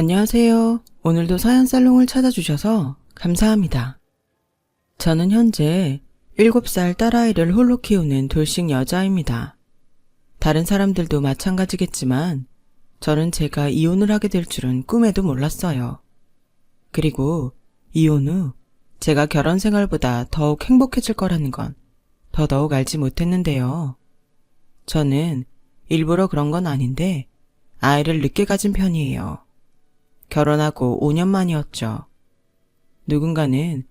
안녕하세요. 오늘도 사연살롱을 찾아주셔서 감사합니다. 저는 현재 7살 딸아이를 홀로 키우는 돌싱 여자입니다. 다른 사람들도 마찬가지겠지만 저는 제가 이혼을 하게 될 줄은 꿈에도 몰랐어요. 그리고 이혼 후 제가 결혼 생활보다 더욱 행복해질 거라는 건 더더욱 알지 못했는데요. 저는 일부러 그런 건 아닌데 아이를 늦게 가진 편이에요. 결혼하고 5년 만이었죠. 누군가는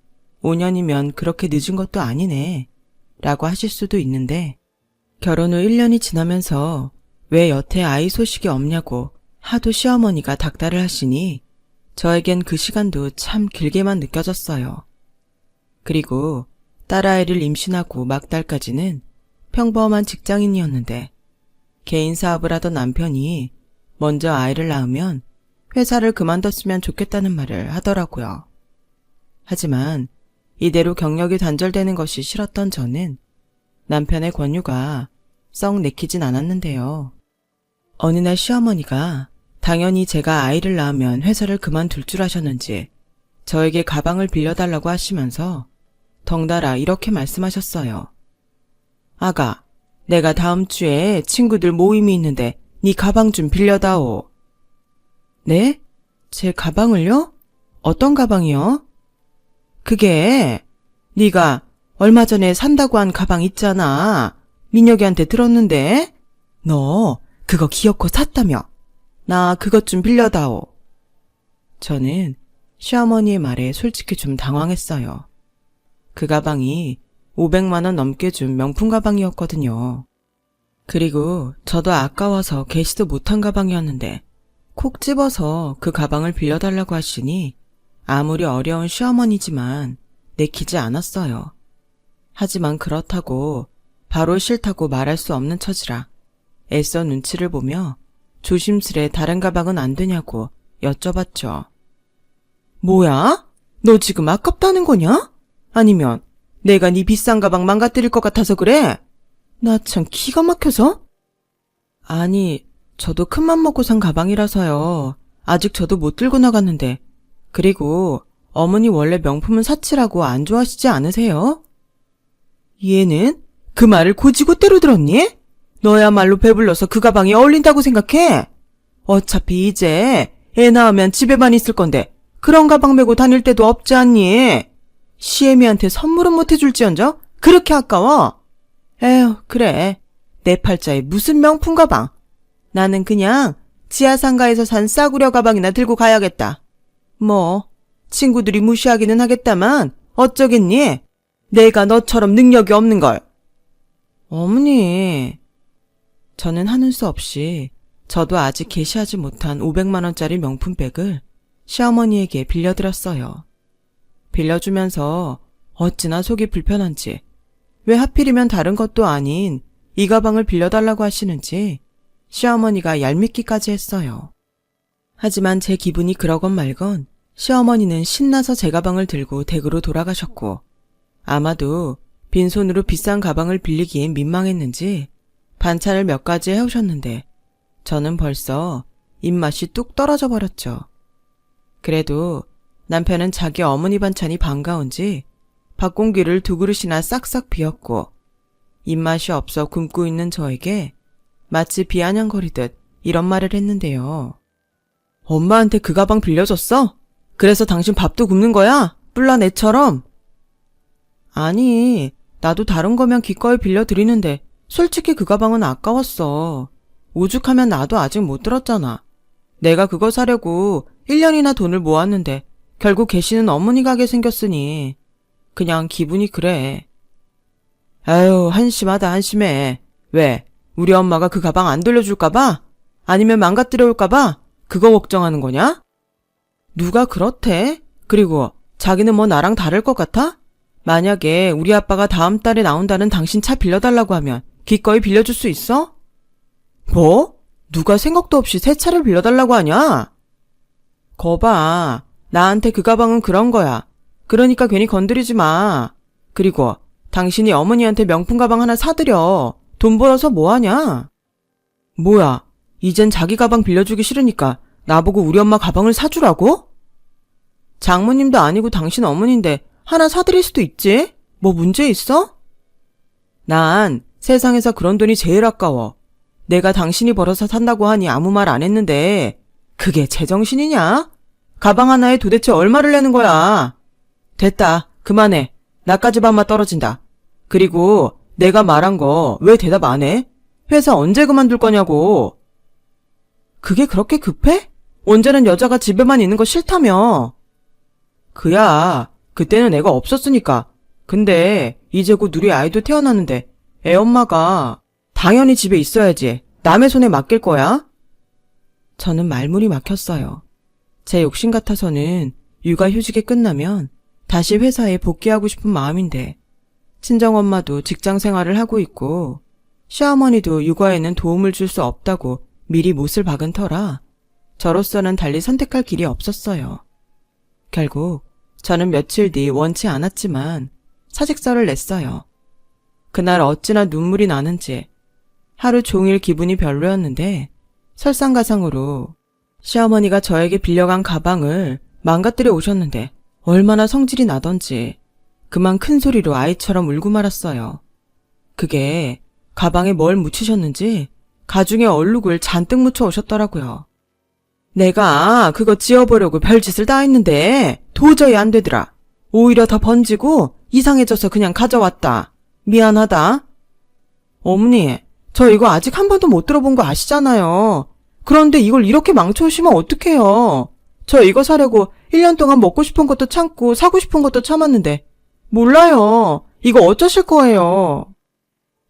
5년이면 그렇게 늦은 것도 아니네 라고 하실 수도 있는데 결혼 후 1년이 지나면서 왜 여태 아이 소식이 없냐고 하도 시어머니가 닥달을 하시니 저에겐 그 시간도 참 길게만 느껴졌어요. 그리고 딸아이를 임신하고 막달까지는 평범한 직장인이었는데 개인 사업을 하던 남편이 먼저 아이를 낳으면 회사를 그만뒀으면 좋겠다는 말을 하더라고요. 하지만 이대로 경력이 단절되는 것이 싫었던 저는 남편의 권유가 썩 내키진 않았는데요. 어느 날 시어머니가 당연히 제가 아이를 낳으면 회사를 그만둘 줄 아셨는지 저에게 가방을 빌려달라고 하시면서 덩달아 이렇게 말씀하셨어요. 아가, 내가 다음 주에 친구들 모임이 있는데 네 가방 좀 빌려다오. 네? 제 가방을요? 어떤 가방이요? 그게 네가 얼마 전에 산다고 한 가방 있잖아. 민혁이한테 들었는데 너 그거 기어코 샀다며. 나 그것 좀 빌려다오. 저는 시어머니의 말에 솔직히 좀 당황했어요. 그 가방이 500만 원 넘게 준 명품 가방이었거든요. 그리고 저도 아까워서 개시도 못한 가방이었는데 콕 집어서 그 가방을 빌려달라고 하시니 아무리 어려운 시어머니지만 내키지 않았어요. 하지만 그렇다고 바로 싫다고 말할 수 없는 처지라 애써 눈치를 보며 조심스레 다른 가방은 안 되냐고 여쭤봤죠. 뭐야? 너 지금 아깝다는 거냐? 아니면 내가 네 비싼 가방 망가뜨릴 것 같아서 그래? 나 참 기가 막혀서? 아니, 저도 큰맘 먹고 산 가방이라서요. 아직 저도 못 들고 나갔는데. 그리고 어머니 원래 명품은 사치라고 안 좋아하시지 않으세요? 얘는 그 말을 고지고대로 들었니? 너야말로 배불러서 그 가방이 어울린다고 생각해? 어차피 이제 애 낳으면 집에만 있을 건데 그런 가방 메고 다닐 데도 없지 않니? 시애미한테 선물은 못 해줄지언정 그렇게 아까워? 에휴, 그래. 내 팔자에 무슨 명품 가방. 나는 그냥 지하상가에서 산 싸구려 가방이나 들고 가야겠다. 뭐 친구들이 무시하기는 하겠다만 어쩌겠니? 내가 너처럼 능력이 없는 걸. 어머니. 저는 하는 수 없이 저도 아직 개시하지 못한 500만 원짜리 명품백을 시어머니에게 빌려드렸어요. 빌려주면서 어찌나 속이 불편한지 왜 하필이면 다른 것도 아닌 이 가방을 빌려달라고 하시는지 시어머니가 얄밉기까지 했어요. 하지만 제 기분이 그러건 말건 시어머니는 신나서 제 가방을 들고 댁으로 돌아가셨고 아마도 빈손으로 비싼 가방을 빌리기엔 민망했는지 반찬을 몇 가지 해오셨는데 저는 벌써 입맛이 뚝 떨어져 버렸죠. 그래도 남편은 자기 어머니 반찬이 반가운지 밥공기를 2그릇이나 싹싹 비웠고 입맛이 없어 굶고 있는 저에게 마치 비아냥거리듯 이런 말을 했는데요. 엄마한테 그 가방 빌려줬어? 그래서 당신 밥도 굶는 거야? 뿔난 애처럼? 아니, 나도 다른 거면 기꺼이 빌려드리는데 솔직히 그 가방은 아까웠어. 오죽하면 나도 아직 못 들었잖아. 내가 그거 사려고 1년이나 돈을 모았는데 결국 계시는 어머니 가게 생겼으니 그냥 기분이 그래. 아유, 한심하다 한심해. 왜? 우리 엄마가 그 가방 안 돌려줄까봐? 아니면 망가뜨려올까봐? 그거 걱정하는 거냐? 누가 그렇대? 그리고 자기는 뭐 나랑 다를 것 같아? 만약에 우리 아빠가 다음 달에 나온다는 당신 차 빌려달라고 하면 기꺼이 빌려줄 수 있어? 뭐? 누가 생각도 없이 새 차를 빌려달라고 하냐? 거봐, 나한테 그 가방은 그런 거야. 그러니까 괜히 건드리지 마. 그리고 당신이 어머니한테 명품 가방 하나 사드려. 돈 벌어서 뭐하냐? 뭐야, 이젠 자기 가방 빌려주기 싫으니까 나보고 우리 엄마 가방을 사주라고? 장모님도 아니고 당신 어머니인데 하나 사드릴 수도 있지? 뭐 문제 있어? 난 세상에서 그런 돈이 제일 아까워. 내가 당신이 벌어서 산다고 하니 아무 말 안 했는데 그게 제정신이냐? 가방 하나에 도대체 얼마를 내는 거야? 됐다. 그만해. 나까지 밥맛 떨어진다. 그리고 내가 말한 거 왜 대답 안 해? 회사 언제 그만둘 거냐고. 그게 그렇게 급해? 언제는 여자가 집에만 있는 거 싫다며. 그야, 그때는 애가 없었으니까. 근데 이제 곧 우리 아이도 태어났는데 애 엄마가 당연히 집에 있어야지. 남의 손에 맡길 거야? 저는 말문이 막혔어요. 제 욕심 같아서는 육아휴직이 끝나면 다시 회사에 복귀하고 싶은 마음인데 친정엄마도 직장 생활을 하고 있고 시어머니도 육아에는 도움을 줄 수 없다고 미리 못을 박은 터라 저로서는 달리 선택할 길이 없었어요. 결국 저는 며칠 뒤 원치 않았지만 사직서를 냈어요. 그날 어찌나 눈물이 나는지 하루 종일 기분이 별로였는데 설상가상으로 시어머니가 저에게 빌려간 가방을 망가뜨려 오셨는데 얼마나 성질이 나던지 그만 큰 소리로 아이처럼 울고 말았어요. 그게 가방에 뭘 묻히셨는지 가중에 얼룩을 잔뜩 묻혀 오셨더라고요. 내가 그거 지워보려고 별짓을 다 했는데 도저히 안 되더라. 오히려 더 번지고 이상해져서 그냥 가져왔다. 미안하다. 어머니, 저 이거 아직 한 번도 못 들어본 거 아시잖아요. 그런데 이걸 이렇게 망쳐오시면 어떡해요. 저 이거 사려고 1년 동안 먹고 싶은 것도 참고 사고 싶은 것도 참았는데 몰라요. 이거 어쩌실 거예요.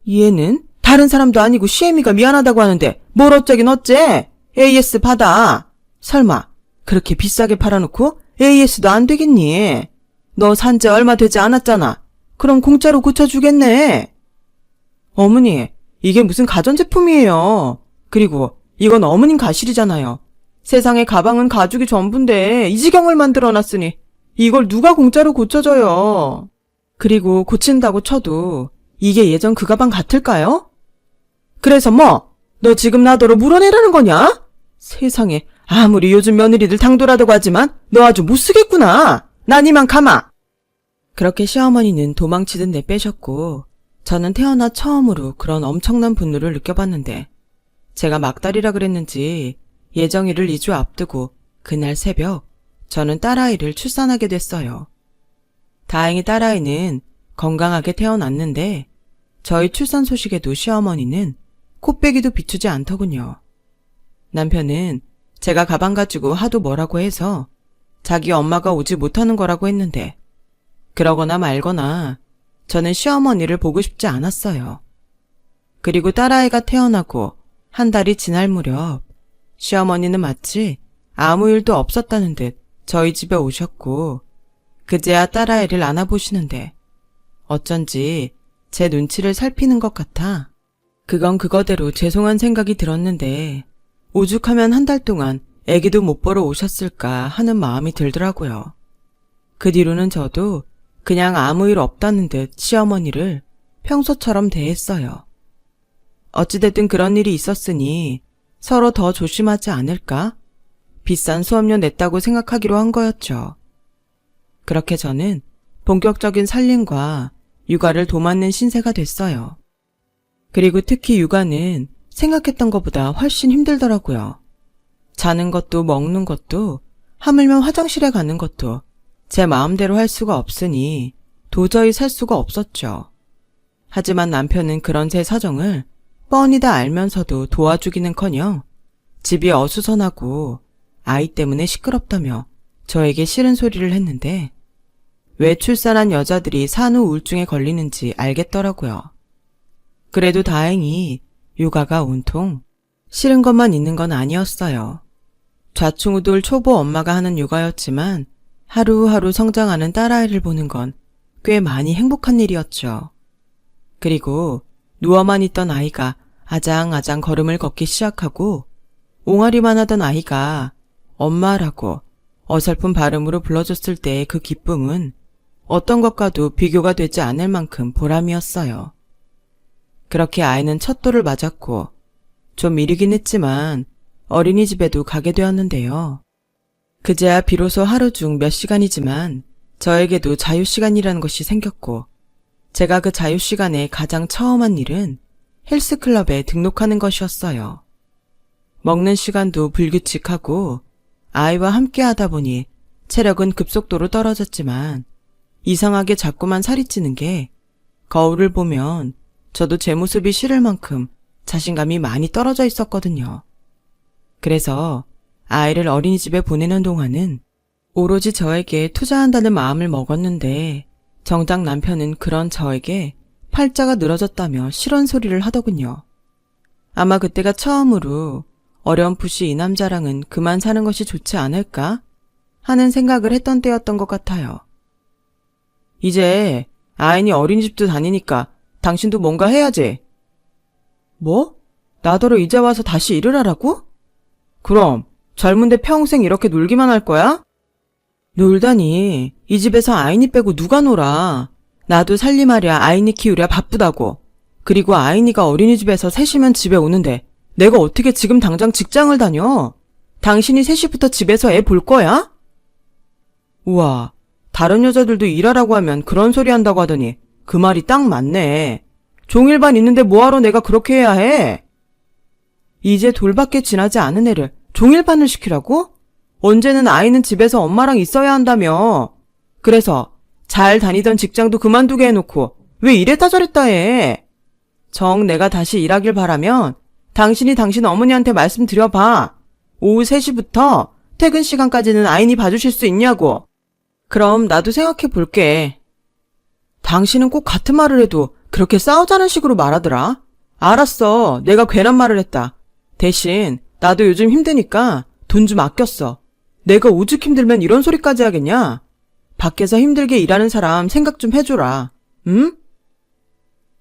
얘는 다른 사람도 아니고 시애미가 미안하다고 하는데 뭘 어쩌긴 어째? AS 받아. 설마 그렇게 비싸게 팔아놓고 AS도 안 되겠니? 너 산지 얼마 되지 않았잖아. 그럼 공짜로 고쳐주겠네. 어머니, 이게 무슨 가전제품이에요. 그리고 이건 어머님 가실이잖아요. 세상에 가방은 가죽이 전부인데 이 지경을 만들어놨으니 이걸 누가 공짜로 고쳐줘요. 그리고 고친다고 쳐도 이게 예전 그 가방 같을까요? 그래서 뭐? 너 지금 나더러 물어내라는 거냐? 세상에, 아무리 요즘 며느리들 당돌하다고 하지만 너 아주 못쓰겠구나. 난 이만 가마. 그렇게 시어머니는 도망치듯 내빼셨고 저는 태어나 처음으로 그런 엄청난 분노를 느껴봤는데 제가 막달이라 그랬는지 예정일을 2주 앞두고 그날 새벽 저는 딸아이를 출산하게 됐어요. 다행히 딸아이는 건강하게 태어났는데 저희 출산 소식에도 시어머니는 코빼기도 비추지 않더군요. 남편은 제가 가방 가지고 하도 뭐라고 해서 자기 엄마가 오지 못하는 거라고 했는데 그러거나 말거나 저는 시어머니를 보고 싶지 않았어요. 그리고 딸아이가 태어나고 한 달이 지날 무렵 시어머니는 마치 아무 일도 없었다는 듯 저희 집에 오셨고 그제야 딸아이를 안아보시는데 어쩐지 제 눈치를 살피는 것 같아 그건 그거대로 죄송한 생각이 들었는데 오죽하면 한 달 동안 애기도 못 보러 오셨을까 하는 마음이 들더라고요. 그 뒤로는 저도 그냥 아무 일 없다는 듯 시어머니를 평소처럼 대했어요. 어찌됐든 그런 일이 있었으니 서로 더 조심하지 않을까? 비싼 수업료 냈다고 생각하기로 한 거였죠. 그렇게 저는 본격적인 살림과 육아를 도맡는 신세가 됐어요. 그리고 특히 육아는 생각했던 것보다 훨씬 힘들더라고요. 자는 것도 먹는 것도 하물며 화장실에 가는 것도 제 마음대로 할 수가 없으니 도저히 살 수가 없었죠. 하지만 남편은 그런 제 사정을 뻔히 다 알면서도 도와주기는커녕 집이 어수선하고 아이 때문에 시끄럽다며 저에게 싫은 소리를 했는데 왜 출산한 여자들이 산후 우울증에 걸리는지 알겠더라고요. 그래도 다행히 육아가 온통 싫은 것만 있는 건 아니었어요. 좌충우돌 초보 엄마가 하는 육아였지만 하루하루 성장하는 딸아이를 보는 건 꽤 많이 행복한 일이었죠. 그리고 누워만 있던 아이가 아장아장 걸음을 걷기 시작하고 옹알이만 하던 아이가 엄마라고 어설픈 발음으로 불러줬을 때의 그 기쁨은 어떤 것과도 비교가 되지 않을 만큼 보람이었어요. 그렇게 아이는 첫 돌을 맞았고 좀 이르긴 했지만 어린이집에도 가게 되었는데요. 그제야 비로소 하루 중 몇 시간이지만 저에게도 자유시간이라는 것이 생겼고, 제가 그 자유시간에 가장 처음 한 일은 헬스클럽에 등록하는 것이었어요. 먹는 시간도 불규칙하고 아이와 함께 하다 보니 체력은 급속도로 떨어졌지만 이상하게 자꾸만 살이 찌는 게 거울을 보면 저도 제 모습이 싫을 만큼 자신감이 많이 떨어져 있었거든요. 그래서 아이를 어린이집에 보내는 동안은 오로지 저에게 투자한다는 마음을 먹었는데 정작 남편은 그런 저에게 팔자가 늘어졌다며 싫은 소리를 하더군요. 아마 그때가 처음으로 어렴풋이 이 남자랑은 그만 사는 것이 좋지 않을까 하는 생각을 했던 때였던 것 같아요. 이제 아인이 어린이집도 다니니까 당신도 뭔가 해야지. 뭐? 나더러 이제 와서 다시 일을 하라고? 그럼 젊은데 평생 이렇게 놀기만 할 거야? 놀다니, 이 집에서 아인이 빼고 누가 놀아. 나도 살림하랴 아인이 키우랴 바쁘다고. 그리고 아인이가 어린이집에서 3시면 집에 오는데 내가 어떻게 지금 당장 직장을 다녀? 당신이 3시부터 집에서 애 볼 거야? 우와, 다른 여자들도 일하라고 하면 그런 소리 한다고 하더니 그 말이 딱 맞네. 종일반 있는데 뭐하러 내가 그렇게 해야 해? 이제 돌밖에 지나지 않은 애를 종일반을 시키라고? 언제는 아이는 집에서 엄마랑 있어야 한다며. 그래서 잘 다니던 직장도 그만두게 해놓고 왜 이랬다 저랬다 해. 정 내가 다시 일하길 바라면 당신이 당신 어머니한테 말씀드려봐. 오후 3시부터 퇴근 시간까지는 아인이 봐주실 수 있냐고. 그럼 나도 생각해 볼게. 당신은 꼭 같은 말을 해도 그렇게 싸우자는 식으로 말하더라. 알았어. 내가 괜한 말을 했다. 대신 나도 요즘 힘드니까 돈 좀 아꼈어. 내가 오죽 힘들면 이런 소리까지 하겠냐? 밖에서 힘들게 일하는 사람 생각 좀 해줘라. 응?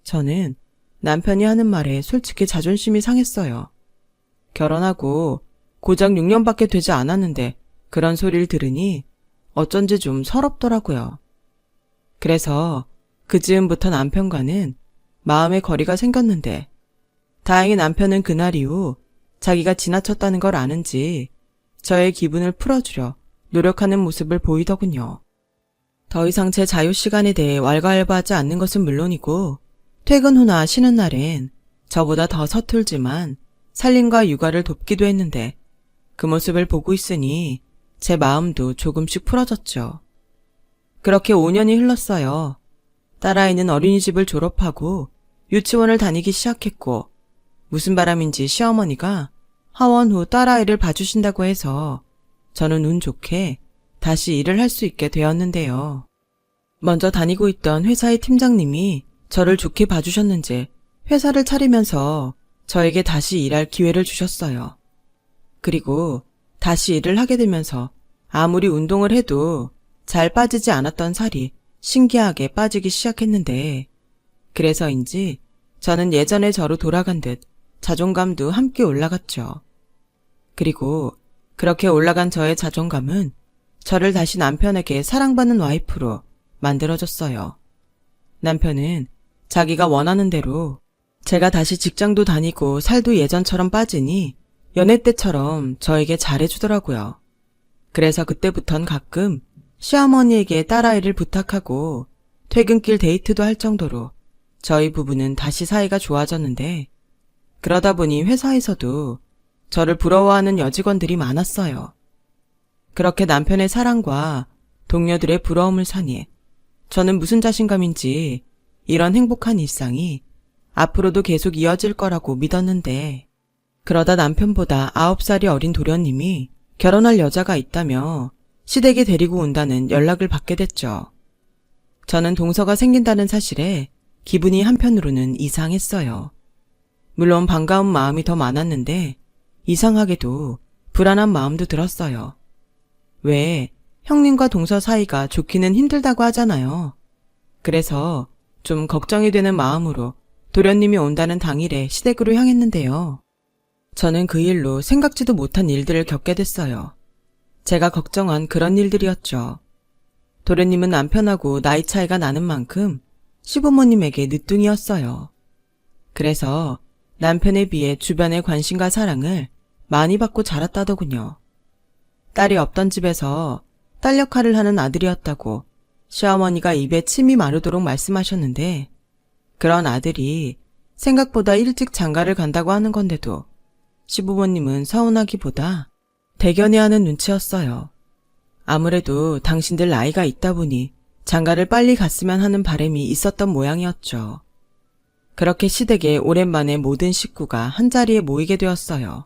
저는 남편이 하는 말에 솔직히 자존심이 상했어요. 결혼하고 고작 6년밖에 되지 않았는데 그런 소리를 들으니 어쩐지 좀 서럽더라고요. 그래서 그 즈음부터 남편과는 마음의 거리가 생겼는데 다행히 남편은 그날 이후 자기가 지나쳤다는 걸 아는지 저의 기분을 풀어주려 노력하는 모습을 보이더군요. 더 이상 제 자유시간에 대해 왈가왈부하지 않는 것은 물론이고 퇴근 후나 쉬는 날엔 저보다 더 서툴지만 살림과 육아를 돕기도 했는데 그 모습을 보고 있으니 제 마음도 조금씩 풀어졌죠. 그렇게 5년이 흘렀어요. 딸아이는 어린이집을 졸업하고 유치원을 다니기 시작했고 무슨 바람인지 시어머니가 하원 후 딸아이를 봐주신다고 해서 저는 운 좋게 다시 일을 할 수 있게 되었는데요. 먼저 다니고 있던 회사의 팀장님이 저를 좋게 봐주셨는지 회사를 차리면서 저에게 다시 일할 기회를 주셨어요. 그리고 다시 일을 하게 되면서 아무리 운동을 해도 잘 빠지지 않았던 살이 신기하게 빠지기 시작했는데 그래서인지 저는 예전의 저로 돌아간 듯 자존감도 함께 올라갔죠. 그리고 그렇게 올라간 저의 자존감은 저를 다시 남편에게 사랑받는 와이프로 만들어줬어요. 남편은 자기가 원하는 대로 제가 다시 직장도 다니고 살도 예전처럼 빠지니 연애 때처럼 저에게 잘해주더라고요. 그래서 그때부턴 가끔 시어머니에게 딸아이를 부탁하고 퇴근길 데이트도 할 정도로 저희 부부는 다시 사이가 좋아졌는데 그러다 보니 회사에서도 저를 부러워하는 여직원들이 많았어요. 그렇게 남편의 사랑과 동료들의 부러움을 사니 저는 무슨 자신감인지 이런 행복한 일상이 앞으로도 계속 이어질 거라고 믿었는데 그러다 남편보다 9살이 어린 도련님이 결혼할 여자가 있다며 시댁에 데리고 온다는 연락을 받게 됐죠. 저는 동서가 생긴다는 사실에 기분이 한편으로는 이상했어요. 물론 반가운 마음이 더 많았는데 이상하게도 불안한 마음도 들었어요. 왜 형님과 동서 사이가 좋기는 힘들다고 하잖아요. 그래서 좀 걱정이 되는 마음으로 도련님이 온다는 당일에 시댁으로 향했는데요. 저는 그 일로 생각지도 못한 일들을 겪게 됐어요. 제가 걱정한 그런 일들이었죠. 도련님은 남편하고 나이 차이가 나는 만큼 시부모님에게 늦둥이였어요. 그래서 남편에 비해 주변의 관심과 사랑을 많이 받고 자랐다더군요. 딸이 없던 집에서 딸 역할을 하는 아들이었다고 시어머니가 입에 침이 마르도록 말씀하셨는데, 그런 아들이 생각보다 일찍 장가를 간다고 하는 건데도 시부모님은 서운하기보다 대견해하는 눈치였어요. 아무래도 당신들 나이가 있다 보니 장가를 빨리 갔으면 하는 바람이 있었던 모양이었죠. 그렇게 시댁에 오랜만에 모든 식구가 한자리에 모이게 되었어요.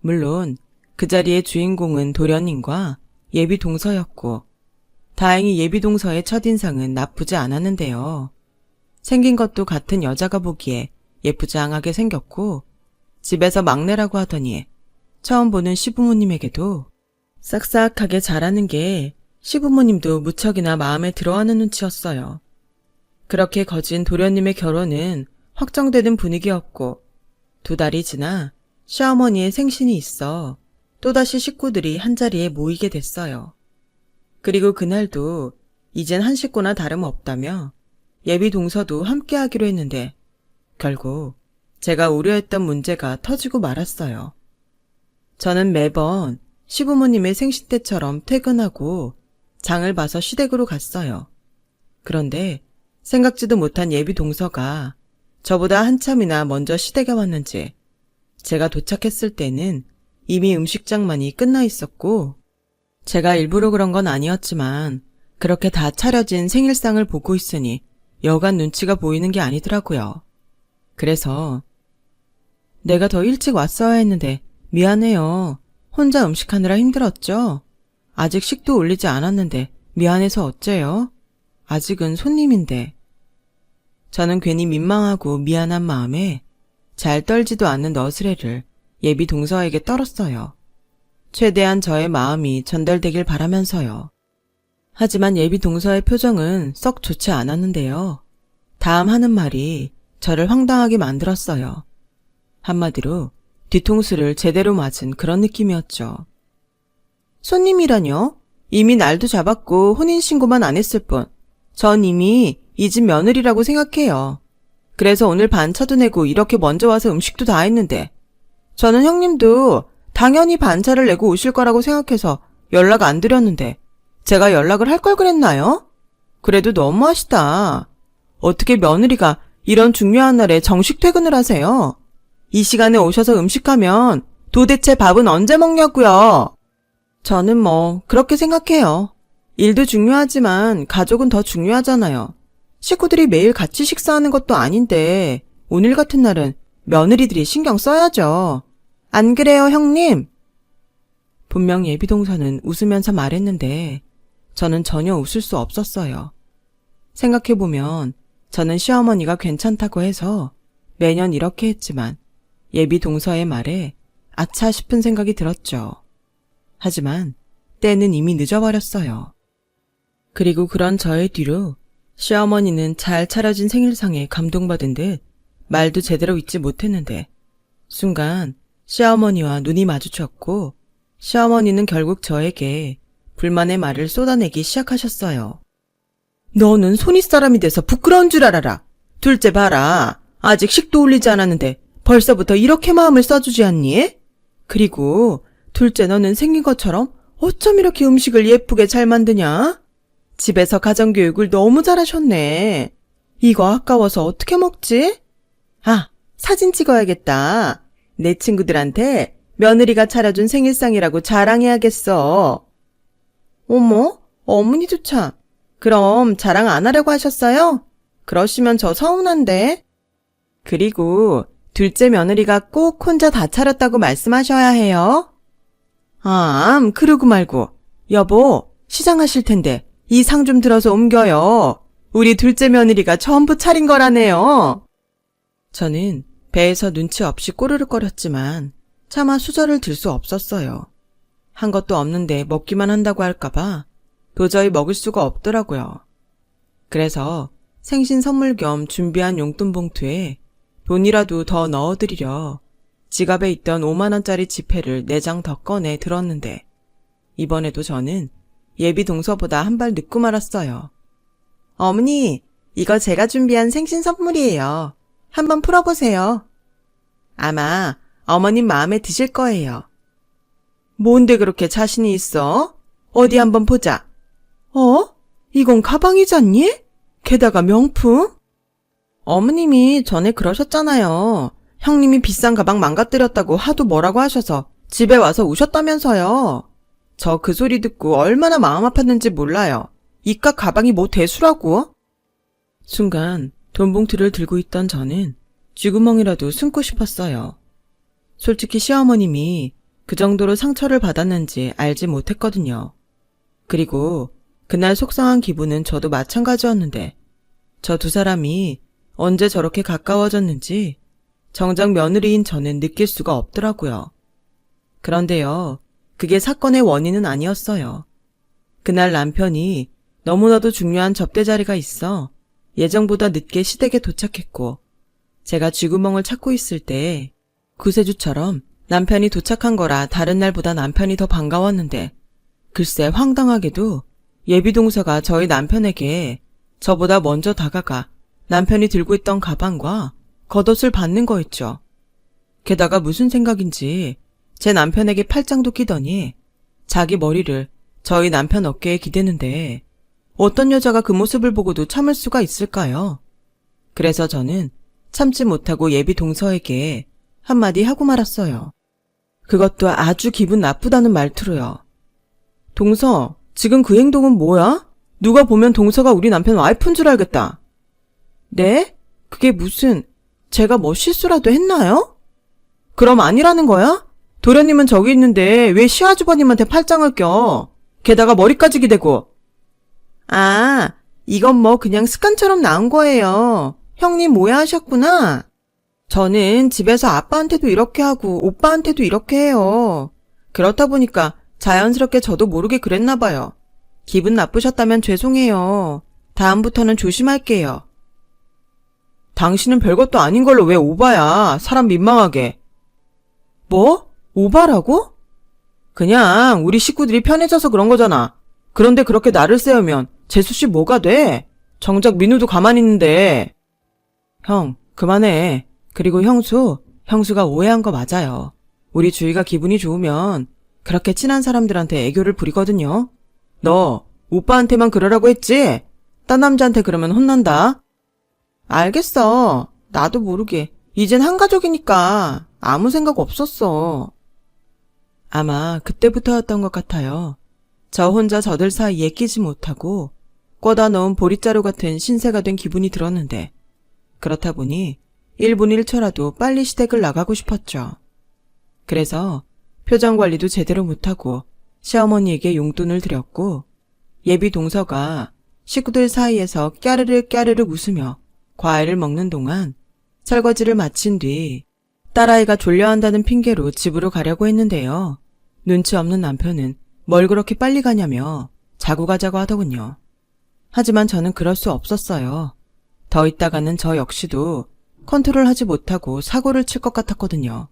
물론 그 자리의 주인공은 도련님과 예비동서였고, 다행히 예비동서의 첫인상은 나쁘지 않았는데요. 생긴 것도 같은 여자가 보기에 예쁘장하게 생겼고, 집에서 막내라고 하더니 처음 보는 시부모님에게도 싹싹하게 자라는 게 시부모님도 무척이나 마음에 들어하는 눈치였어요. 그렇게 거진 도련님의 결혼은 확정되는 분위기였고, 2달이 지나 시어머니의 생신이 있어 또다시 식구들이 한자리에 모이게 됐어요. 그리고 그날도 이젠 한 식구나 다름없다며 예비 동서도 함께 하기로 했는데, 결국 제가 우려했던 문제가 터지고 말았어요. 저는 매번 시부모님의 생신 때처럼 퇴근하고 장을 봐서 시댁으로 갔어요. 그런데 생각지도 못한 예비 동서가 저보다 한참이나 먼저 시댁에 왔는지, 제가 도착했을 때는 이미 음식장만이 끝나 있었고, 제가 일부러 그런 건 아니었지만 그렇게 다 차려진 생일상을 보고 있으니 여간 눈치가 보이는 게 아니더라고요. 그래서 내가 더 일찍 왔어야 했는데 미안해요. 혼자 음식하느라 힘들었죠? 아직 식도 올리지 않았는데 미안해서 어째요? 아직은 손님인데. 저는 괜히 민망하고 미안한 마음에 잘 떨지도 않는 너스레를 예비 동서에게 떨었어요. 최대한 저의 마음이 전달되길 바라면서요. 하지만 예비 동서의 표정은 썩 좋지 않았는데요. 다음 하는 말이 저를 황당하게 만들었어요. 한마디로 뒤통수를 제대로 맞은 그런 느낌이었죠. 손님이라뇨? 이미 날도 잡았고 혼인신고만 안 했을 뿐. 전 이미 이 집 며느리라고 생각해요. 그래서 오늘 반차도 내고 이렇게 먼저 와서 음식도 다 했는데, 저는 형님도 당연히 반차를 내고 오실 거라고 생각해서 연락 안 드렸는데 제가 연락을 할 걸 그랬나요? 그래도 너무하시다. 어떻게 며느리가 이런 중요한 날에 정식 퇴근을 하세요? 이 시간에 오셔서 음식하면 도대체 밥은 언제 먹냐고요? 저는 뭐 그렇게 생각해요. 일도 중요하지만 가족은 더 중요하잖아요. 식구들이 매일 같이 식사하는 것도 아닌데 오늘 같은 날은 며느리들이 신경 써야죠. 안 그래요, 형님? 분명 예비동서는 웃으면서 말했는데 저는 전혀 웃을 수 없었어요. 생각해보면 저는 시어머니가 괜찮다고 해서 매년 이렇게 했지만 예비동서의 말에 아차 싶은 생각이 들었죠. 하지만 때는 이미 늦어버렸어요. 그리고 그런 저의 뒤로 시어머니는 잘 차려진 생일상에 감동받은 듯 말도 제대로 잊지 못했는데, 순간 시어머니와 눈이 마주쳤고 시어머니는 결국 저에게 불만의 말을 쏟아내기 시작하셨어요. 너는 손윗사람이 돼서 부끄러운 줄 알아라. 둘째 봐라. 아직 식도 올리지 않았는데 벌써부터 이렇게 마음을 써주지 않니? 그리고 둘째 너는 생긴 것처럼 어쩜 이렇게 음식을 예쁘게 잘 만드냐? 집에서 가정교육을 너무 잘하셨네. 이거 아까워서 어떻게 먹지? 아, 사진 찍어야겠다. 내 친구들한테 며느리가 차려준 생일상이라고 자랑해야겠어. 어머, 어머니도 참. 그럼 자랑 안 하려고 하셨어요? 그러시면 저 서운한데. 그리고 둘째 며느리가 꼭 혼자 다 차렸다고 말씀하셔야 해요. 그러고 말고. 여보, 시장하실 텐데 이 상 좀 들어서 옮겨요. 우리 둘째 며느리가 전부 차린 거라네요. 저는 배에서 눈치 없이 꼬르륵거렸지만 차마 수저를 들 수 없었어요. 한 것도 없는데 먹기만 한다고 할까봐 도저히 먹을 수가 없더라고요. 그래서 생신 선물 겸 준비한 용돈 봉투에 돈이라도 더 넣어드리려 지갑에 있던 5만원짜리 지폐를 4장 더 꺼내 들었는데, 이번에도 저는 예비 동서보다 한 발 늦고 말았어요. 어머니, 이거 제가 준비한 생신 선물이에요. 한번 풀어보세요. 아마 어머님 마음에 드실 거예요. 뭔데 그렇게 자신이 있어? 어디 한번 보자. 이건 가방이잖니? 게다가 명품? 어머님이 전에 그러셨잖아요. 형님이 비싼 가방 망가뜨렸다고 하도 뭐라고 하셔서 집에 와서 우셨다면서요. 저 그 소리 듣고 얼마나 마음 아팠는지 몰라요. 이깟 가방이 뭐 대수라고? 순간 돈 봉투를 들고 있던 저는 쥐구멍이라도 숨고 싶었어요. 솔직히 시어머님이 그 정도로 상처를 받았는지 알지 못했거든요. 그리고 그날 속상한 기분은 저도 마찬가지였는데 저 두 사람이 언제 저렇게 가까워졌는지 정작 며느리인 저는 느낄 수가 없더라고요. 그런데요, 그게 사건의 원인은 아니었어요. 그날 남편이 너무나도 중요한 접대 자리가 있어 예정보다 늦게 시댁에 도착했고 제가 쥐구멍을 찾고 있을 때 구세주처럼 남편이 도착한 거라 다른 날보다 남편이 더 반가웠는데 글쎄 황당하게도 예비동서가 저희 남편에게 저보다 먼저 다가가 남편이 들고 있던 가방과 겉옷을 받는 거였죠. 게다가 무슨 생각인지 제 남편에게 팔짱도 끼더니 자기 머리를 저희 남편 어깨에 기대는데 어떤 여자가 그 모습을 보고도 참을 수가 있을까요? 그래서 저는 참지 못하고 예비 동서에게 한마디 하고 말았어요. 그것도 아주 기분 나쁘다는 말투로요. 동서, 지금 그 행동은 뭐야? 누가 보면 동서가 우리 남편 와이프인 줄 알겠다. 네? 그게 무슨, 제가 뭐 실수라도 했나요? 그럼 아니라는 거야? 도련님은 저기 있는데 왜 시아주버님한테 팔짱을 껴? 게다가 머리까지 기대고. 아, 이건 뭐 그냥 습관처럼 나온 거예요. 형님 오해하셨구나. 저는 집에서 아빠한테도 이렇게 하고 오빠한테도 이렇게 해요. 그렇다 보니까 자연스럽게 저도 모르게 그랬나 봐요. 기분 나쁘셨다면 죄송해요. 다음부터는 조심할게요. 당신은 별것도 아닌 걸로 왜 오바야? 사람 민망하게. 뭐? 오바라고? 그냥 우리 식구들이 편해져서 그런 거잖아. 그런데 그렇게 나를 세우면 재수씨 뭐가 돼? 정작 민우도 가만히 있는데. 형, 그만해. 그리고 형수가 오해한 거 맞아요. 우리 주희가 기분이 좋으면 그렇게 친한 사람들한테 애교를 부리거든요. 너 오빠한테만 그러라고 했지? 딴 남자한테 그러면 혼난다. 알겠어. 나도 모르게. 이젠 한 가족이니까 아무 생각 없었어. 아마 그때부터였던 것 같아요. 저 혼자 저들 사이에 끼지 못하고 꽂아 넣은 보릿자루 같은 신세가 된 기분이 들었는데 그렇다 보니 1분 1초라도 빨리 시댁을 나가고 싶었죠. 그래서 표정 관리도 제대로 못하고 시어머니에게 용돈을 드렸고 예비 동서가 식구들 사이에서 까르르 웃으며 과일을 먹는 동안 설거지를 마친 뒤 딸아이가 졸려한다는 핑계로 집으로 가려고 했는데요. 눈치 없는 남편은 뭘 그렇게 빨리 가냐며 자고 가자고 하더군요. 하지만 저는 그럴 수 없었어요. 더 있다가는 저 역시도 컨트롤하지 못하고 사고를 칠 것 같았거든요.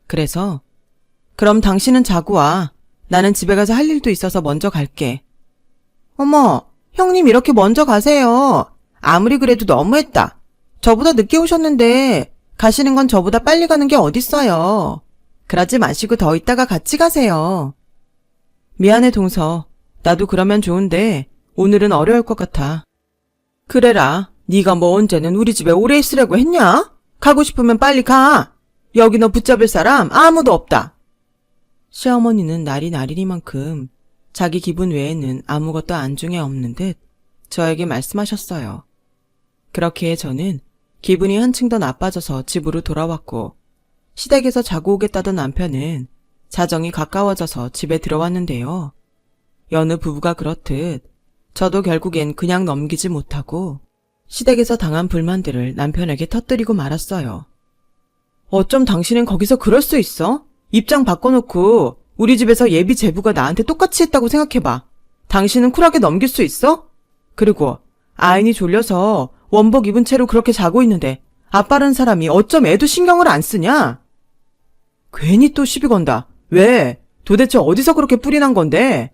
그래서 그럼 당신은 자고 와. 나는 집에 가서 할 일도 있어서 먼저 갈게. 어머, 형님 이렇게 먼저 가세요. 아무리 그래도 너무했다. 저보다 늦게 오셨는데 가시는 건 저보다 빨리 가는 게 어딨어요. 그러지 마시고 더 있다가 같이 가세요. 미안해 동서. 나도 그러면 좋은데 오늘은 어려울 것 같아. 그래라. 네가 뭐 언제는 우리 집에 오래 있으려고 했냐? 가고 싶으면 빨리 가. 여기 너 붙잡을 사람 아무도 없다. 시어머니는 날이 날이니만큼 자기 기분 외에는 아무것도 안중에 없는 듯 저에게 말씀하셨어요. 그렇게 저는 기분이 한층 더 나빠져서 집으로 돌아왔고 시댁에서 자고 오겠다던 남편은 자정이 가까워져서 집에 들어왔는데요. 여느 부부가 그렇듯 저도 결국엔 그냥 넘기지 못하고 시댁에서 당한 불만들을 남편에게 터뜨리고 말았어요. 어쩜 당신은 거기서 그럴 수 있어? 입장 바꿔놓고 우리 집에서 예비 제부가 나한테 똑같이 했다고 생각해봐. 당신은 쿨하게 넘길 수 있어? 그리고 아인이 졸려서 원복 입은 채로 그렇게 자고 있는데 아빠라는 사람이 어쩜 애도 신경을 안 쓰냐? 괜히 또 시비 건다. 왜? 도대체 어디서 그렇게 뿔이 난 건데?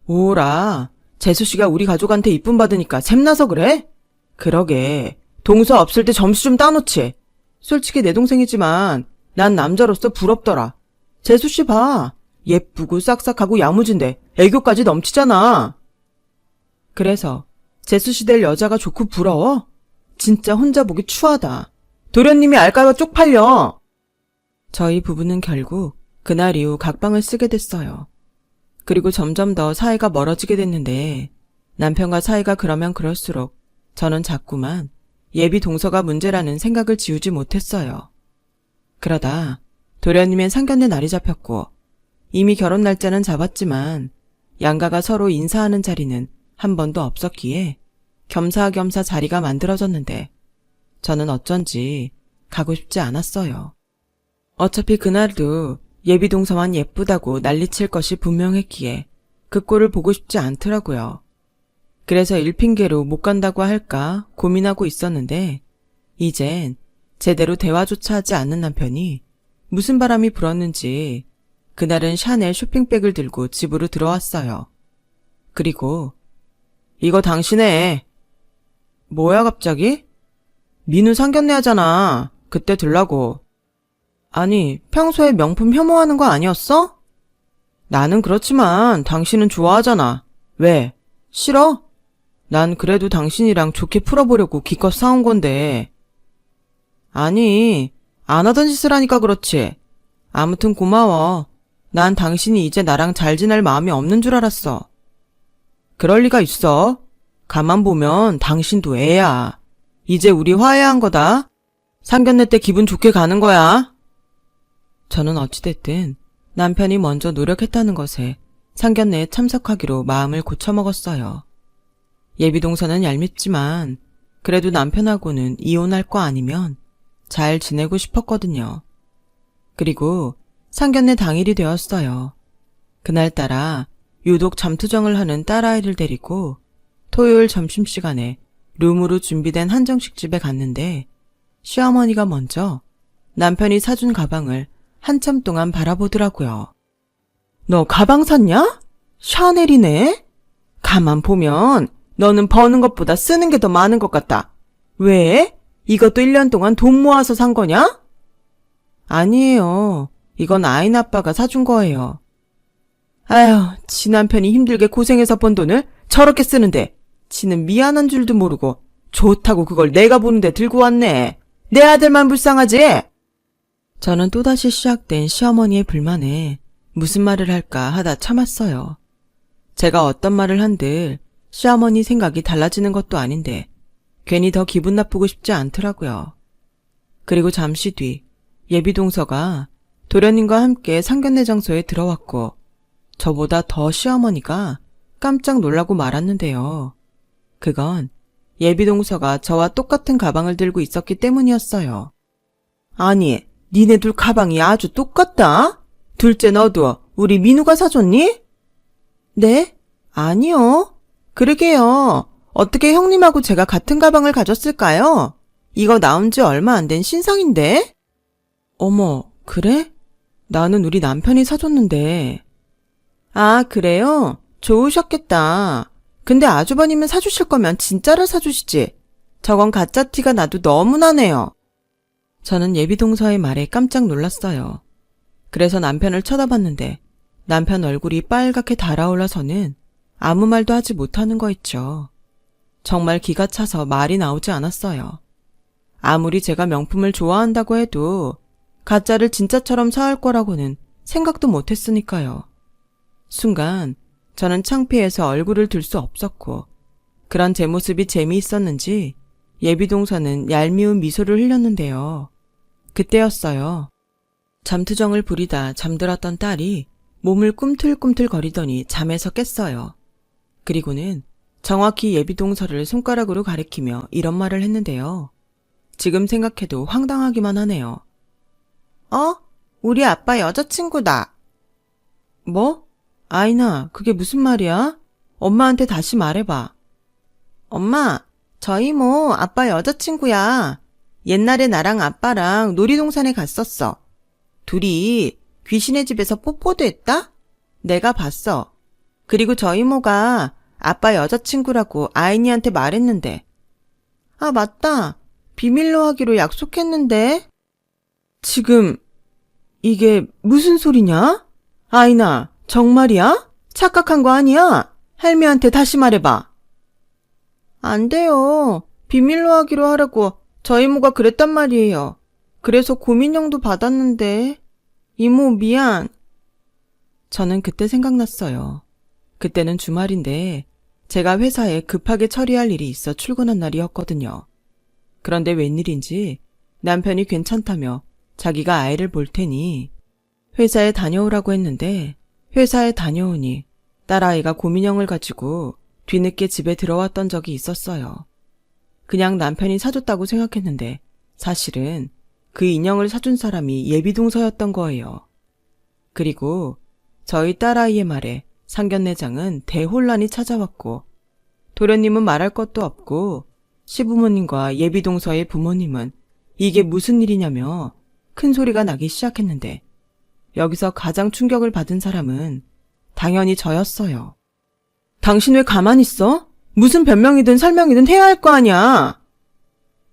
오라, 재수씨가 우리 가족한테 이쁨 받으니까 샘나서 그래? 그러게, 동서 없을 때 점수 좀 따놓지. 솔직히 내 동생이지만 난 남자로서 부럽더라. 재수씨 봐. 예쁘고 싹싹하고 야무진데 애교까지 넘치잖아. 그래서 재수씨 될 여자가 좋고 부러워? 진짜 혼자 보기 추하다. 도련님이 알까봐 쪽팔려. 저희 부부는 결국 그날 이후 각방을 쓰게 됐어요. 그리고 점점 더 사이가 멀어지게 됐는데 남편과 사이가 그러면 그럴수록 저는 자꾸만 예비 동서가 문제라는 생각을 지우지 못했어요. 그러다 도련님의 상견례 날이 잡혔고 이미 결혼 날짜는 잡았지만 양가가 서로 인사하는 자리는 한 번도 없었기에 겸사겸사 자리가 만들어졌는데 저는 어쩐지 가고 싶지 않았어요. 어차피 그날도 예비 동서만 예쁘다고 난리칠 것이 분명했기에 그 꼴을 보고 싶지 않더라고요. 그래서 일핑계로 못 간다고 할까 고민하고 있었는데 이젠 제대로 대화조차 하지 않는 남편이 무슨 바람이 불었는지 그날은 샤넬 쇼핑백을 들고 집으로 들어왔어요. 그리고 이거 당신의. 뭐야 갑자기? 민우 상견례 하잖아. 그때 들라고. 아니, 평소에 명품 혐오하는 거 아니었어? 나는 그렇지만 당신은 좋아하잖아. 왜? 싫어? 난 그래도 당신이랑 좋게 풀어보려고 기껏 사온 건데. 아니, 안 하던 짓을 하니까 그렇지. 아무튼 고마워. 난 당신이 이제 나랑 잘 지낼 마음이 없는 줄 알았어. 그럴 리가 있어. 가만 보면 당신도 애야. 이제 우리 화해한 거다. 상견례 때 기분 좋게 가는 거야. 저는 어찌됐든 남편이 먼저 노력했다는 것에 상견례에 참석하기로 마음을 고쳐먹었어요. 예비동서는 얄밉지만 그래도 남편하고는 이혼할 거 아니면 잘 지내고 싶었거든요. 그리고 상견례 당일이 되었어요. 그날따라 유독 잠투정을 하는 딸아이를 데리고 토요일 점심시간에 룸으로 준비된 한정식 집에 갔는데 시어머니가 먼저 남편이 사준 가방을 한참 동안 바라보더라고요. 너 가방 샀냐? 샤넬이네? 가만 보면 너는 버는 것보다 쓰는 게 더 많은 것 같다. 왜? 이것도 1년 동안 돈 모아서 산 거냐? 아니에요. 이건 아인 아빠가 사준 거예요. 아휴, 지 남편이 힘들게 고생해서 번 돈을 저렇게 쓰는데 지는 미안한 줄도 모르고 좋다고 그걸 내가 보는데 들고 왔네. 내 아들만 불쌍하지? 저는 또다시 시작된 시어머니의 불만에 무슨 말을 할까 하다 참았어요. 제가 어떤 말을 한들 시어머니 생각이 달라지는 것도 아닌데 괜히 더 기분 나쁘고 싶지 않더라고요. 그리고 잠시 뒤 예비동서가 도련님과 함께 상견례 장소에 들어왔고 저보다 더 시어머니가 깜짝 놀라고 말았는데요. 그건 예비동서가 저와 똑같은 가방을 들고 있었기 때문이었어요. 아니, 니네 둘 가방이 아주 똑같다? 둘째 너도 우리 민우가 사줬니? 네? 아니요. 그러게요. 어떻게 형님하고 제가 같은 가방을 가졌을까요? 이거 나온 지 얼마 안 된 신상인데? 어머, 그래? 나는 우리 남편이 사줬는데. 아, 그래요? 좋으셨겠다. 근데 아주버님은 사주실 거면 진짜를 사주시지. 저건 가짜 티가 나도 너무 나네요. 저는 예비동서의 말에 깜짝 놀랐어요. 그래서 남편을 쳐다봤는데 남편 얼굴이 빨갛게 달아올라서는 아무 말도 하지 못하는 거 있죠. 정말 기가 차서 말이 나오지 않았어요. 아무리 제가 명품을 좋아한다고 해도 가짜를 진짜처럼 사올 거라고는 생각도 못했으니까요. 순간 저는 창피해서 얼굴을 들 수 없었고 그런 제 모습이 재미있었는지 예비동서는 얄미운 미소를 흘렸는데요. 그때였어요. 잠투정을 부리다 잠들었던 딸이 몸을 꿈틀꿈틀 거리더니 잠에서 깼어요. 그리고는 정확히 예비동서를 손가락으로 가리키며 이런 말을 했는데요. 지금 생각해도 황당하기만 하네요. 우리 아빠 여자친구다. 뭐? 아이나, 그게 무슨 말이야? 엄마한테 다시 말해봐. 엄마, 저 이모 아빠 여자친구야. 옛날에 나랑 아빠랑 놀이동산에 갔었어. 둘이 귀신의 집에서 뽀뽀도 했다? 내가 봤어. 그리고 저 이모가 아빠 여자친구라고 아이니한테 말했는데. 아, 맞다. 비밀로 하기로 약속했는데. 지금 이게 무슨 소리냐? 아이나, 정말이야? 착각한 거 아니야? 할미한테 다시 말해봐. 안 돼요. 비밀로 하기로 하라고 저희 이모가 그랬단 말이에요. 그래서 고민형도 받았는데. 이모 미안. 저는 그때 생각났어요. 그때는 주말인데 제가 회사에 급하게 처리할 일이 있어 출근한 날이었거든요. 그런데 웬일인지 남편이 괜찮다며 자기가 아이를 볼 테니 회사에 다녀오라고 했는데 회사에 다녀오니 딸아이가 고민형을 가지고 뒤늦게 집에 들어왔던 적이 있었어요. 그냥 남편이 사줬다고 생각했는데 사실은 그 인형을 사준 사람이 예비동서였던 거예요. 그리고 저희 딸아이의 말에 상견례장은 대혼란이 찾아왔고 도련님은 말할 것도 없고 시부모님과 예비동서의 부모님은 이게 무슨 일이냐며 큰 소리가 나기 시작했는데 여기서 가장 충격을 받은 사람은 당연히 저였어요. 당신 왜 가만히 있어? 무슨 변명이든 설명이든 해야 할 거 아니야.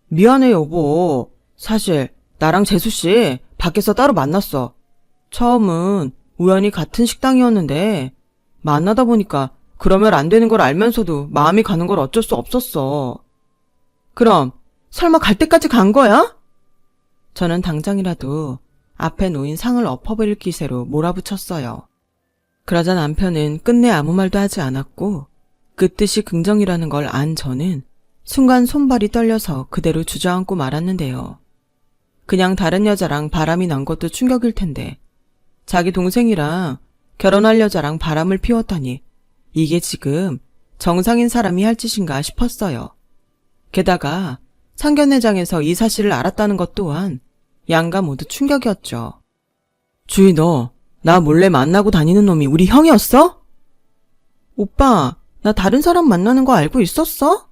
미안해 여보. 사실 나랑 재수씨 밖에서 따로 만났어. 처음은 우연히 같은 식당이었는데 만나다 보니까 그러면 안 되는 걸 알면서도 마음이 가는 걸 어쩔 수 없었어. 그럼 설마 갈 때까지 간 거야? 저는 당장이라도 앞에 놓인 상을 엎어버릴 기세로 몰아붙였어요. 그러자 남편은 끝내 아무 말도 하지 않았고 그 뜻이 긍정이라는 걸 안 저는 순간 손발이 떨려서 그대로 주저앉고 말았는데요. 그냥 다른 여자랑 바람이 난 것도 충격일 텐데 자기 동생이랑 결혼할 여자랑 바람을 피웠다니 이게 지금 정상인 사람이 할 짓인가 싶었어요. 게다가 상견례장에서 이 사실을 알았다는 것 또한 양가 모두 충격이었죠. 주희 너 나 몰래 만나고 다니는 놈이 우리 형이었어? 오빠, 나 다른 사람 만나는 거 알고 있었어?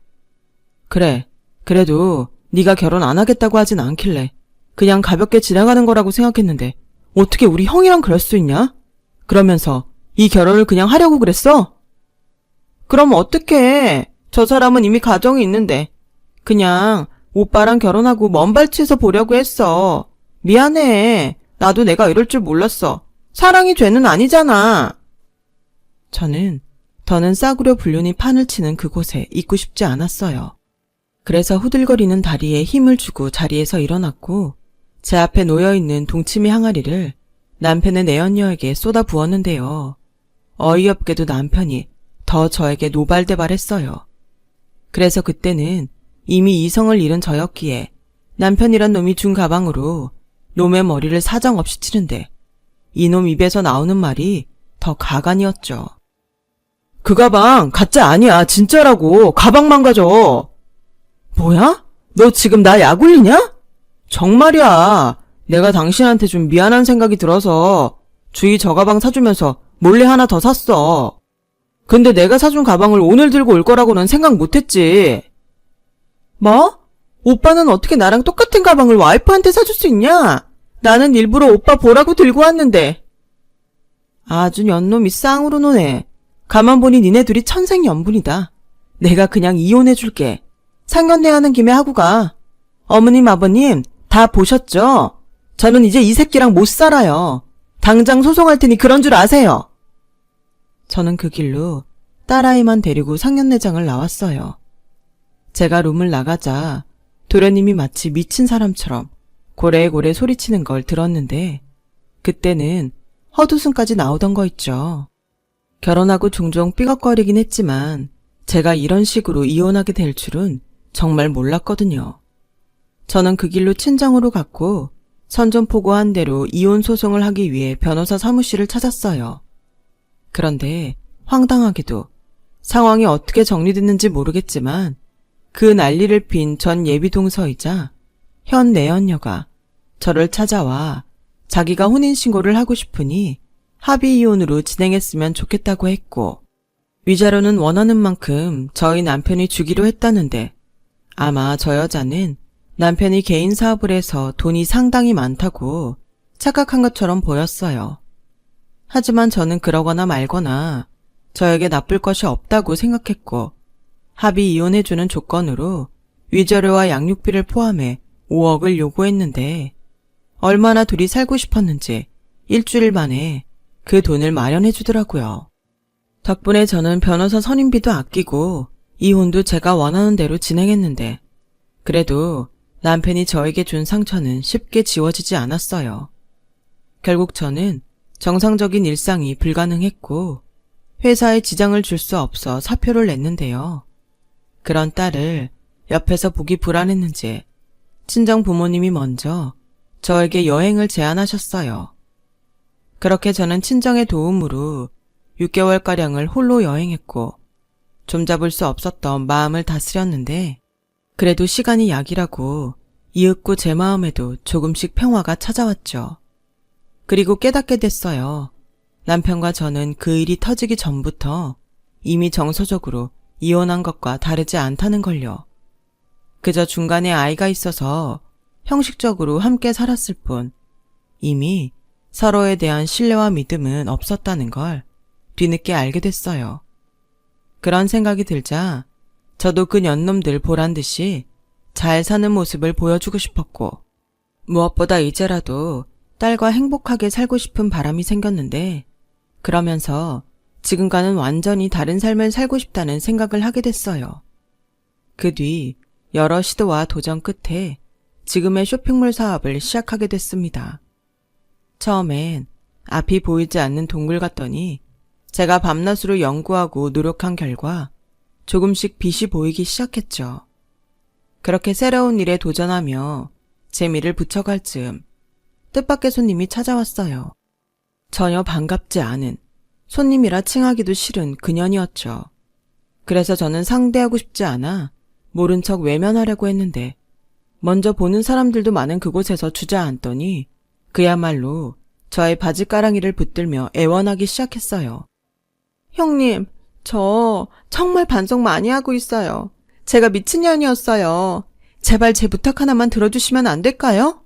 그래, 그래도 네가 결혼 안 하겠다고 하진 않길래 그냥 가볍게 지나가는 거라고 생각했는데 어떻게 우리 형이랑 그럴 수 있냐? 그러면서 이 결혼을 그냥 하려고 그랬어? 그럼 어떡해. 저 사람은 이미 가정이 있는데 그냥 오빠랑 결혼하고 먼 발치에서 보려고 했어. 미안해. 나도 내가 이럴 줄 몰랐어. 사랑이 죄는 아니잖아. 저는 더는 싸구려 불륜이 판을 치는 그곳에 있고 싶지 않았어요. 그래서 후들거리는 다리에 힘을 주고 자리에서 일어났고 제 앞에 놓여있는 동치미 항아리를 남편의 내연녀에게 쏟아 부었는데요. 어이없게도 남편이 더 저에게 노발대발했어요. 그래서 그때는 이미 이성을 잃은 저였기에 남편이란 놈이 준 가방으로 놈의 머리를 사정없이 치는데 이놈 입에서 나오는 말이 더 가관이었죠. 그 가방 가짜 아니야. 진짜라고. 가방 망가져. 뭐야? 너 지금 나 약 올리냐? 정말이야. 내가 당신한테 좀 미안한 생각이 들어서 주희 저 가방 사주면서 몰래 하나 더 샀어. 근데 내가 사준 가방을 오늘 들고 올 거라고는 생각 못했지. 뭐? 오빠는 어떻게 나랑 똑같은 가방을 와이프한테 사줄 수 있냐? 나는 일부러 오빠 보라고 들고 왔는데. 아주 연놈이 쌍으로 노네. 가만 보니 니네 둘이 천생연분이다. 내가 그냥 이혼해줄게. 상견례하는 김에 하고 가. 어머님 아버님 다 보셨죠? 저는 이제 이 새끼랑 못 살아요. 당장 소송할 테니 그런 줄 아세요. 저는 그 길로 딸아이만 데리고 상견례장을 나왔어요. 제가 룸을 나가자 도련님이 마치 미친 사람처럼 고래고래 소리치는 걸 들었는데 그때는 헛웃음까지 나오던 거 있죠. 결혼하고 종종 삐걱거리긴 했지만 제가 이런 식으로 이혼하게 될 줄은 정말 몰랐거든요. 저는 그 길로 친정으로 갔고 선전포고한 대로 이혼 소송을 하기 위해 변호사 사무실을 찾았어요. 그런데 황당하게도 상황이 어떻게 정리됐는지 모르겠지만 그 난리를 핀 전 예비동서이자 현 내연녀가 저를 찾아와 자기가 혼인신고를 하고 싶으니 합의이혼으로 진행했으면 좋겠다고 했고 위자료는 원하는 만큼 저희 남편이 주기로 했다는데 아마 저 여자는 남편이 개인 사업을 해서 돈이 상당히 많다고 착각한 것처럼 보였어요. 하지만 저는 그러거나 말거나 저에게 나쁠 것이 없다고 생각했고 합의 이혼해주는 조건으로 위자료와 양육비를 포함해 5억을 요구했는데 얼마나 둘이 살고 싶었는지 일주일 만에 그 돈을 마련해 주더라고요. 덕분에 저는 변호사 선임비도 아끼고 이혼도 제가 원하는 대로 진행했는데 그래도 남편이 저에게 준 상처는 쉽게 지워지지 않았어요. 결국 저는 정상적인 일상이 불가능했고 회사에 지장을 줄 수 없어 사표를 냈는데요. 그런 딸을 옆에서 보기 불안했는지 친정 부모님이 먼저 저에게 여행을 제안하셨어요. 그렇게 저는 친정의 도움으로 6개월가량을 홀로 여행했고 좀잡을 수 없었던 마음을 다스렸는데 그래도 시간이 약이라고 이윽고 제 마음에도 조금씩 평화가 찾아왔죠. 그리고 깨닫게 됐어요. 남편과 저는 그 일이 터지기 전부터 이미 정서적으로 이혼한 것과 다르지 않다는 걸요. 그저 중간에 아이가 있어서 형식적으로 함께 살았을 뿐 이미 서로에 대한 신뢰와 믿음은 없었다는 걸 뒤늦게 알게 됐어요. 그런 생각이 들자 저도 그 년놈들 보란 듯이 잘 사는 모습을 보여주고 싶었고 무엇보다 이제라도 딸과 행복하게 살고 싶은 바람이 생겼는데 그러면서 지금과는 완전히 다른 삶을 살고 싶다는 생각을 하게 됐어요. 그 뒤 여러 시도와 도전 끝에 지금의 쇼핑몰 사업을 시작하게 됐습니다. 처음엔 앞이 보이지 않는 동굴 같더니 제가 밤낮으로 연구하고 노력한 결과 조금씩 빛이 보이기 시작했죠. 그렇게 새로운 일에 도전하며 재미를 붙여갈 즈음 뜻밖의 손님이 찾아왔어요. 전혀 반갑지 않은 손님이라 칭하기도 싫은 그년이었죠. 그래서 저는 상대하고 싶지 않아 모른 척 외면하려고 했는데 먼저 보는 사람들도 많은 그곳에서 주저앉더니 그야말로 저의 바지가랑이를 붙들며 애원하기 시작했어요. 형님, 저 정말 반성 많이 하고 있어요. 제가 미친년이었어요. 제발 제 부탁 하나만 들어주시면 안 될까요?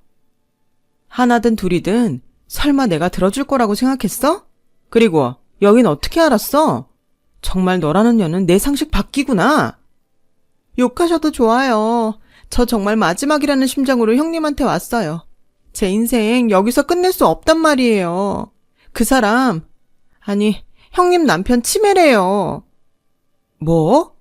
하나든 둘이든 설마 내가 들어줄 거라고 생각했어? 그리고 여긴 어떻게 알았어? 정말 너라는 년은 내 상식 바뀌구나. 욕하셔도 좋아요. 저 정말 마지막이라는 심정으로 형님한테 왔어요. 제 인생 여기서 끝낼 수 없단 말이에요. 그 사람, 아니, 형님 남편 치매래요. 뭐?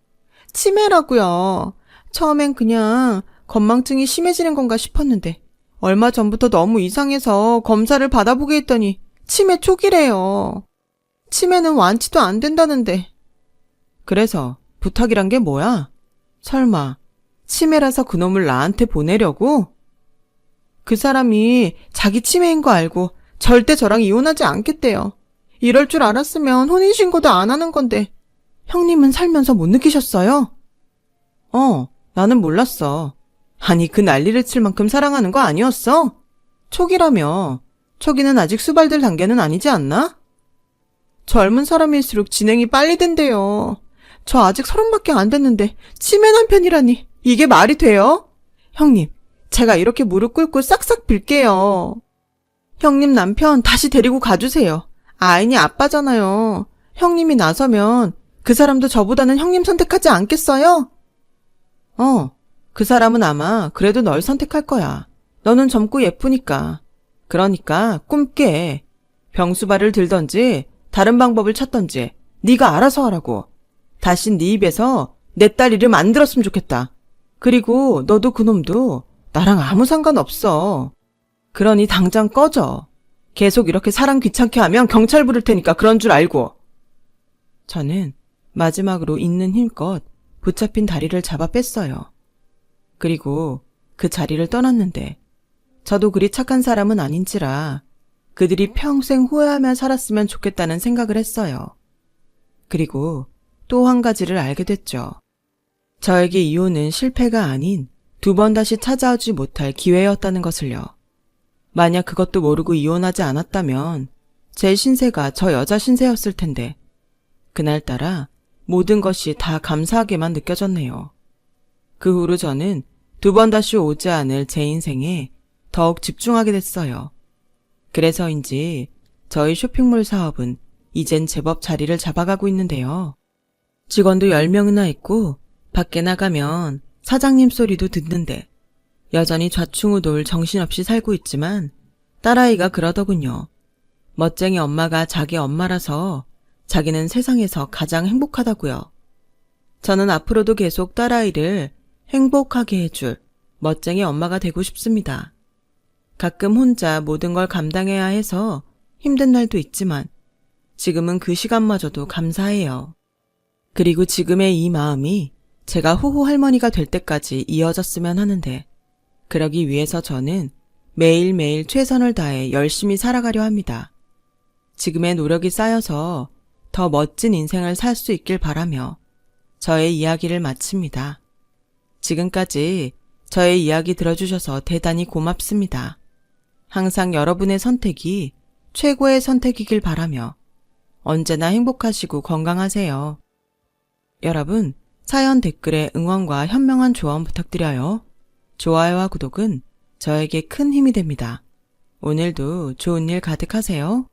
치매라고요. 처음엔 그냥 건망증이 심해지는 건가 싶었는데 얼마 전부터 너무 이상해서 검사를 받아보게 했더니 치매 초기래요. 치매는 완치도 안 된다는데. 그래서 부탁이란 게 뭐야? 설마 치매라서 그놈을 나한테 보내려고? 그 사람이 자기 치매인 거 알고 절대 저랑 이혼하지 않겠대요. 이럴 줄 알았으면 혼인신고도 안 하는 건데 형님은 살면서 못 느끼셨어요? 나는 몰랐어. 아니 그 난리를 칠 만큼 사랑하는 거 아니었어? 초기라며. 초기는 아직 수발될 단계는 아니지 않나? 젊은 사람일수록 진행이 빨리 된대요. 저 아직 30밖에 안 됐는데 치매 남편이라니 이게 말이 돼요? 형님, 제가 이렇게 무릎 꿇고 싹싹 빌게요. 형님 남편 다시 데리고 가주세요. 아인이 아빠잖아요. 형님이 나서면 그 사람도 저보다는 형님 선택하지 않겠어요? 그 사람은 아마 그래도 널 선택할 거야. 너는 젊고 예쁘니까. 그러니까 꿈깨. 병수발을 들던지 다른 방법을 찾던지 네가 알아서 하라고. 다신 네 입에서 내 딸 이름 안 들었으면 좋겠다. 그리고 너도 그놈도 나랑 아무 상관없어. 그러니 당장 꺼져. 계속 이렇게 사람 귀찮게 하면 경찰 부를 테니까 그런 줄 알고. 저는 마지막으로 있는 힘껏 붙잡힌 다리를 잡아 뺐어요. 그리고 그 자리를 떠났는데 저도 그리 착한 사람은 아닌지라 그들이 평생 후회하며 살았으면 좋겠다는 생각을 했어요. 그리고 또 한 가지를 알게 됐죠. 저에게 이혼은 실패가 아닌 2번 다시 찾아오지 못할 기회였다는 것을요. 만약 그것도 모르고 이혼하지 않았다면 제 신세가 저 여자 신세였을 텐데 그날따라 모든 것이 다 감사하게만 느껴졌네요. 그 후로 저는 2번 다시 오지 않을 제 인생에 더욱 집중하게 됐어요. 그래서인지 저희 쇼핑몰 사업은 이젠 제법 자리를 잡아가고 있는데요. 직원도 10명이나 있고 밖에 나가면 사장님 소리도 듣는데 여전히 좌충우돌 정신없이 살고 있지만 딸아이가 그러더군요. 멋쟁이 엄마가 자기 엄마라서 자기는 세상에서 가장 행복하다고요. 저는 앞으로도 계속 딸아이를 행복하게 해줄 멋쟁이 엄마가 되고 싶습니다. 가끔 혼자 모든 걸 감당해야 해서 힘든 날도 있지만 지금은 그 시간마저도 감사해요. 그리고 지금의 이 마음이 제가 호호 할머니가 될 때까지 이어졌으면 하는데 그러기 위해서 저는 매일매일 최선을 다해 열심히 살아가려 합니다. 지금의 노력이 쌓여서 더 멋진 인생을 살 수 있길 바라며 저의 이야기를 마칩니다. 지금까지 저의 이야기 들어주셔서 대단히 고맙습니다. 항상 여러분의 선택이 최고의 선택이길 바라며 언제나 행복하시고 건강하세요. 여러분, 사연 댓글에 응원과 현명한 조언 부탁드려요. 좋아요와 구독은 저에게 큰 힘이 됩니다. 오늘도 좋은 일 가득하세요.